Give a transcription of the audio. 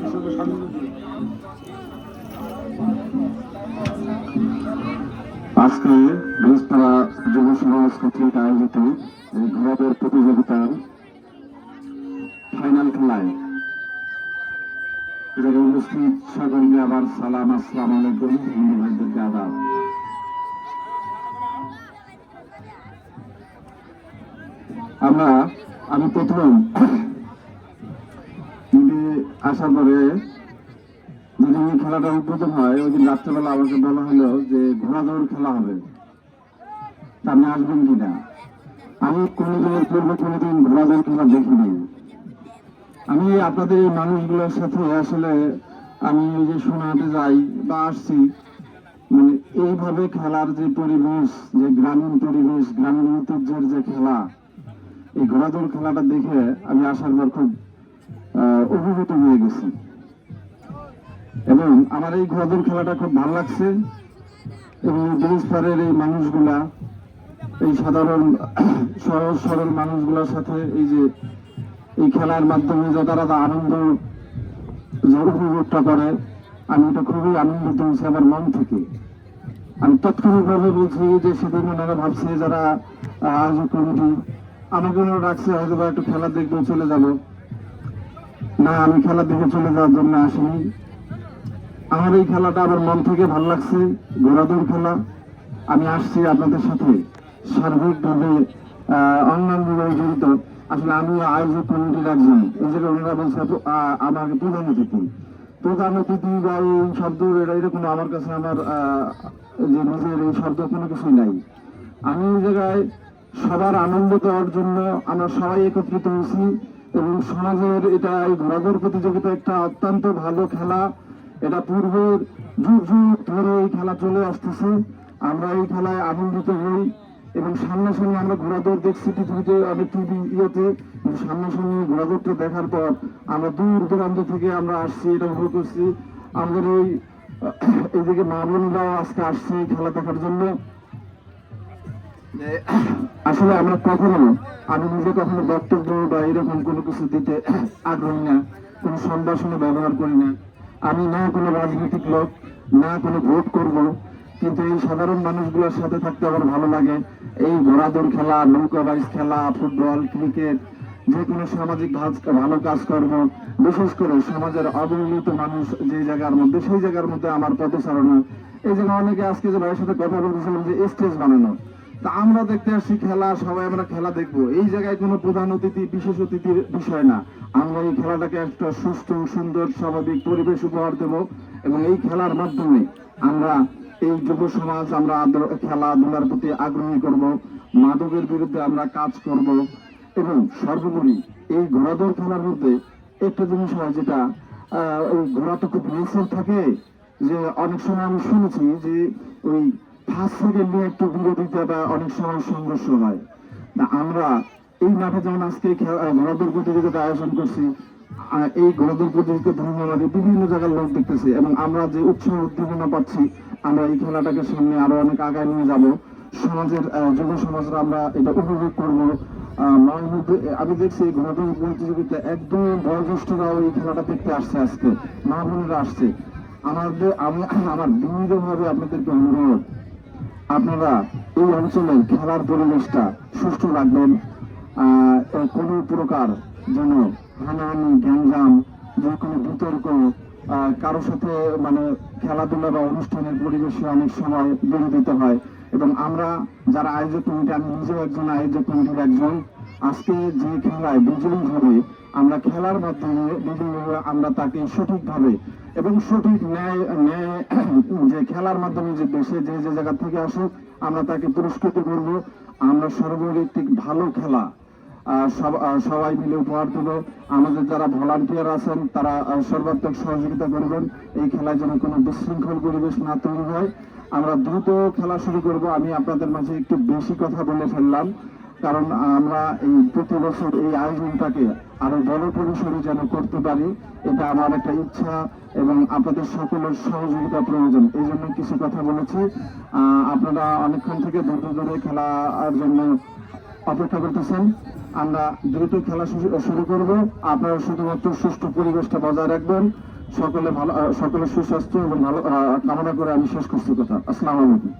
আজকে বৃহস্পতিবার যুব সমাজ কর্তৃক আয়োজিত এই ঘোড়াদের প্রতিযোগিতার ফাইনাল খেলায় এখানে উপস্থিত সকলকে আবার সালাম, আসসালাম আলাইকুম। হিন্দু ভাইদেরকে আদাব। আমি প্রথম আসার পরে যেদিন এই খেলাটা উদ্বোধন হয় ওই দিন রাত্রেবেলা আমাকে বলা হলো যে ঘোড়া দৌড় খেলা হবে, আপনি আসবেন কিনা। আমি কোনোদিনের পূর্বে কোনোদিন ঘোড়া দৌড় খেলা দেখিনি। আমি আপনাদের এই মানুষগুলোর সাথে আসলে আমি যে শোনাতে যাই বা আসছি, মানে এইভাবে খেলার যে পরিবেশ, যে গ্রামীণ পরিবেশ, গ্রামীণ ঐতিহ্যের যে খেলা, এই ঘোড়া দৌড় খেলাটা দেখে আমি আসার পর খুব অভিভূত হয়ে গেছি এবং আমার এই ঘোড়া দৌড় খেলাটা খুব ভালো লাগছে। এবং ব্রিজপাড়ের এই মানুষগুলা, এই সাধারণ সহজ সরল মানুষগুলোর সাথে এই যে এই খেলার মাধ্যমে যে তারা আনন্দ যে উপভোগটা করে, আমি এটা খুবই আনন্দিত হয়েছি আমার মন থেকে। আমি তাৎক্ষণিকভাবে বলছি যে সেদিন ওনারা ভাবছে যারা আয়োজক কমিটি আমাকে ওনারা রাখছে হয়তো বা একটু খেলা দেখবো চলে যাব না, আমি খেলা দেখে চলে যাওয়ার জন্য আসিনি। আমার এই খেলাটা আমার মন থেকে ভালো লাগছে, ঘোড়াদৌড় খেলা। আমি আসছি আপনাদের সাথে সার্বিকভাবে অন্যান্যভাবে জড়িত। আসলে আমি আয়োজক কমিটির একজন, এই যে ওনারা বলছে আমাকে প্রধান অতিথি। প্রধান অতিথি বা এই শব্দ এরকম আমার কাছে আমার যে নিজের এই শব্দ কোনো কিছুই নাই। আমি এই জায়গায় সবার আনন্দ দেওয়ার জন্য আমরা সবাই একত্রিত হয়েছি এবং সমাজের এটা এই ঘোড়াদৌড় প্রতিযোগিতা একটা অত্যন্ত ভালো খেলা। এটা পূর্বের যুগ যুগ ধরে এই খেলা চলে আসতেছে। আমরা এই খেলায় আনন্দিত হই এবং সামনাসামনি আমরা ঘোড়াদৌড় দেখছি পৃথিবীতে অনেক টিভি ইয়েতে, সামনাসামনি ঘোড়াদৌড়টা দেখার পর আমরা দূর দূরান্ত থেকে আমরা আসছি, এটা উপভোগ করছি। আমাদের এইদিকে মা বোনরাও আজকে আসছে খেলা দেখার জন্য। আসলে আমরা কখনো, আমি নিজে কখনো বক্তব্য বা এরকম কোনো কিছু দিতে আগ্রহী না, কোনো সম্ভাষণ ব্যবহার করি না। আমি না কোনো রাজনৈতিক লোক, না কোনো ভোট করব, কিন্তু এই সাধারণ মানুষগুলোর সাথে থাকতে আমার ভালো লাগে। এই ঘোড়াদৌড় খেলা, নৌকা বাইচ খেলা, ফুটবল, ক্রিকেট, যে কোনো সামাজিক ভালো কাজকর্ম, বিশেষ করে সমাজের অবহেলিত মানুষ যে জায়গার মধ্যে, সেই জায়গার মধ্যে আমার পদচারণা। এই জন্য অনেকে আজকে যে ভাইয়ের সাথে কথা বলতেছিলাম যে স্টেজ বানানো, তা আমরা দেখতে আসছি খেলা, সবাই আমরা খেলা দেখবো। এই জায়গায় কোনো প্রধান অতিথি, বিশেষ অতিথির বিষয় না। আমরা এই খেলাটাকে একটা সুস্থ, সুন্দর, স্বাভাবিক পরিবেশ উপহার দেব এবং এই খেলার মাধ্যমে আমরা এই যুব সমাজ আমরা খেলাধুলার প্রতি আগ্রহী করব, মাদকের বিরুদ্ধে আমরা কাজ করব এবং সর্বোপরি এই ঘোড়াদৌড় খেলার মধ্যে একটা জিনিস হয় যেটা ওই ঘোড়া তো খুব রেসের থাকে, যে অনেক সময় আমি শুনেছি যে ওই ফার্স্ট সেকেন্ড নিয়ে একটু বিরোধিতা বা অনেক সময় সংঘর্ষ হয়। না, আমরা এই মাঠে যেমন আজকে ঘোড়াদৌড় প্রতিযোগিতা আয়োজন করছি, এই ঘোড়াদৌড় প্রতিযোগিতা ধর্ম আমাদের বিভিন্ন জায়গার লোক দেখতেছে এবং আমরা যে উৎসাহ উদ্দীপনা পাচ্ছি, আমরা এই খেলাটাকে সামনে আরো অনেক আগায় নিয়ে যাব। সমাজের যুব সমাজরা আমরা এটা উপভোগ করবো। আমি দেখছি এই ঘোড়াদৌড় প্রতিযোগিতা একদম বয়োজ্যেষ্ঠরাও এই খেলাটা দেখতে আসছে, আজকে মা বোনেরা আসছে। আমি আমার বিনীতভাবে আপনাদেরকে অনুরোধ, আপনারা এই অঞ্চলে খেলার পরিবেশটা সুষ্ঠু রাখবেন। কোনো প্রকার যেন হানাহানি, গ্যাঞ্জাম, যে কোনো বিতর্ক কারোর সাথে মানে খেলাধুলা বা অনুষ্ঠানের পরিবেশে অনেক সময় বিরোধিতা হয়। এবং আমরা যারা আয়োজক কমিটি, আমি নিজেও একজন আয়োজক কমিটির একজন, আজকে যে খেলায় বিজয়ী হবে আমরা খেলার মাধ্যমে বিভিন্নভাবে আমরা তাকে সঠিকভাবে এবং সঠিক ন্যায় যে খেলার মাধ্যমে যে দেশে যে যে জায়গা থেকে আসুক আমরা তাকে পুরস্কৃত করব। আমরা সর্বব্যাপী ভালো খেলা সবাই মিলে উপহার দেব। আমাদের যারা ভলান্টিয়ার আছেন তারা সর্বাত্মক সহযোগিতা করবেন এই খেলায় যেন কোনো বিশৃঙ্খল পরিবেশ না তৈরি হয়। আমরা দ্রুত খেলা শুরু করব। আমি আপনাদের মাঝে একটু বেশি কথা বলে ফেললাম, কারণ আমরা এই প্রতি বছর এই আয়োজনটাকে আরো বড় পরিসরে যেন করতে পারি, এটা আমার একটা ইচ্ছা এবং আপনাদের সকলের সহযোগিতা প্রয়োজন। এই জন্য কিছু কথা বলেছি। আপনারা অনেকক্ষণ থেকে ধৈর্য ধরে খেলার জন্য অপেক্ষা করতেছেন। আমরা দ্রুত খেলা শুরু করব। আপনারা শুধুমাত্র সুষ্ঠু পরিবেশটা বজায় রাখবেন, সকলে ভালো সকলের সুস্বাস্থ্য এবং ভালো কামনা করে আমি শেষ করছি কথা। আসসালামু আলাইকুম।